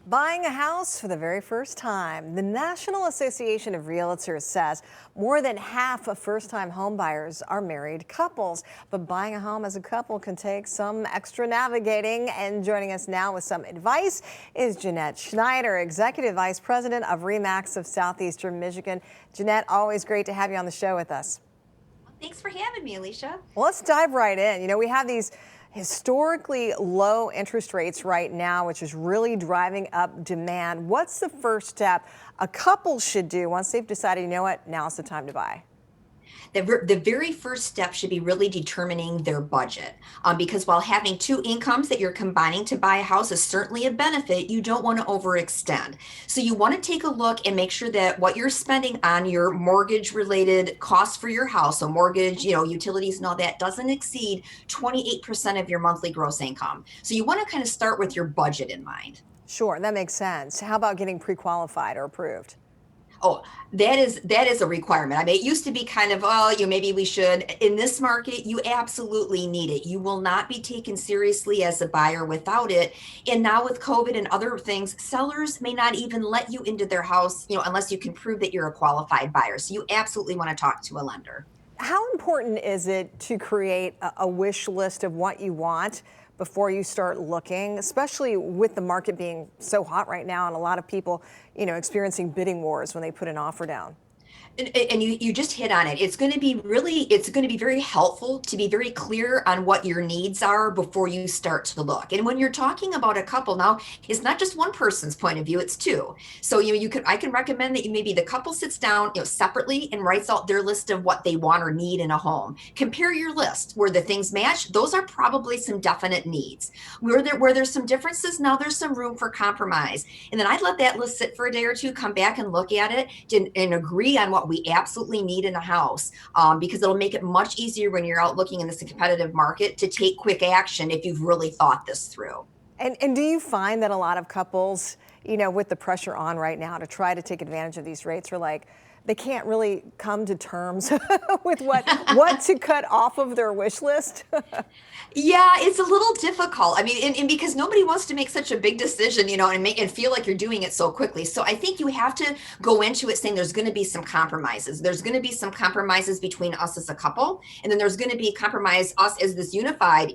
Buying a house for the very first time. The National Association of Realtors says more than half of first-time home buyers are married couples. But buying a home as a couple can take some extra navigating. And joining us now with some advice is Jeanette Schneider, Executive Vice President of RE/MAX of Southeastern Michigan. Jeanette, always great to have you on the show with us. Thanks for having me, Alicia. Well, let's dive right in. We have these historically low interest rates right now, which is really driving up demand. What's the first step a couple should do once they've decided, you know what, now's the time to buy? The very first step should be really determining their budget, because while having two incomes that you're combining to buy a house is certainly a benefit, you don't want to overextend. So you want to take a look and make sure that what you're spending on your mortgage related costs for your house, so mortgage, utilities and all that, doesn't exceed 28% of your monthly gross income. So you want to kind of start with your budget in mind. Sure, that makes sense. How about getting pre-qualified or approved? Oh, that is a requirement. I mean, it used to be kind of, oh, maybe we should. In this market, you absolutely need it. You will not be taken seriously as a buyer without it. And now with COVID and other things, sellers may not even let you into their house, unless you can prove that you're a qualified buyer. So you absolutely want to talk to a lender. How important is it to create a wish list of what you want before you start looking, especially with the market being so hot right now and a lot of people, experiencing bidding wars when they put an offer down? And you just hit on it. It's going to be very helpful to be very clear on what your needs are before you start to look. And when you're talking about a couple now, it's not just one person's point of view, it's two. So I can recommend that maybe the couple sits down, separately and writes out their list of what they want or need in a home. Compare your list where the things match. Those are probably some definite needs. Where there's some differences, now there's some room for compromise. And then I'd let that list sit for a day or two, come back and look at it and agree on what we absolutely need in a house, because it'll make it much easier when you're out looking in this competitive market to take quick action if you've really thought this through. And do you find that a lot of couples, with the pressure on right now to try to take advantage of these rates, are like, they can't really come to terms with what to cut off of their wish list? Yeah, it's a little difficult. I mean, and because nobody wants to make such a big decision, and feel like you're doing it so quickly. So I think you have to go into it saying there's going to be some compromises. There's going to be some compromises between us as a couple, and then there's going to be compromise us as this unified,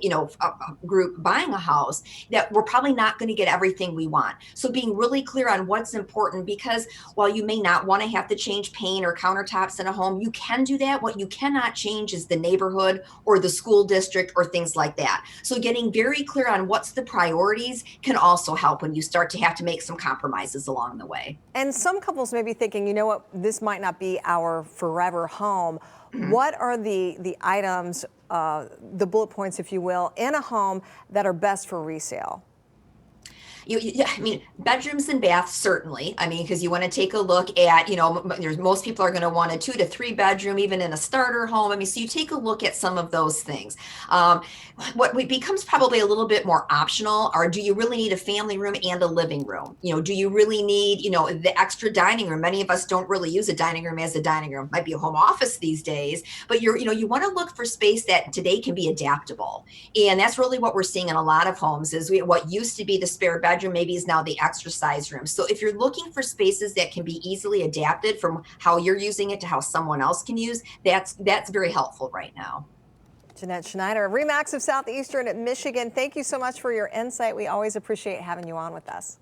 group buying a house, that we're probably not going to get everything we want. So being really clear on what's important, because while you may not want to have to change paint or countertops in a home, you can do that. What you cannot change is the neighborhood or the school district or things like that. So getting very clear on what's the priorities can also help when you start to have to make some compromises along the way. And some couples may be thinking, you know what, this might not be our forever home. Mhm. What are the items, the bullet points, if you will, in a home that are best for resale? Yeah, I mean, bedrooms and baths, certainly. I mean, because you want to take a look at, there's most people are going to want a 2 to 3 bedroom, even in a starter home. I mean, so you take a look at some of those things. What becomes probably a little bit more optional are, do you really need a family room and a living room? Do you really need, the extra dining room? Many of us don't really use a dining room as a dining room. Might be a home office these days, but you want to look for space that today can be adaptable. And that's really what we're seeing in a lot of homes is what used to be the spare bedroom maybe is now the exercise room. So if you're looking for spaces that can be easily adapted from how you're using it to how someone else can use, that's very helpful right now. Jeanette Schneider, RE/MAX of Southeastern Michigan, thank you so much for your insight. We always appreciate having you on with us.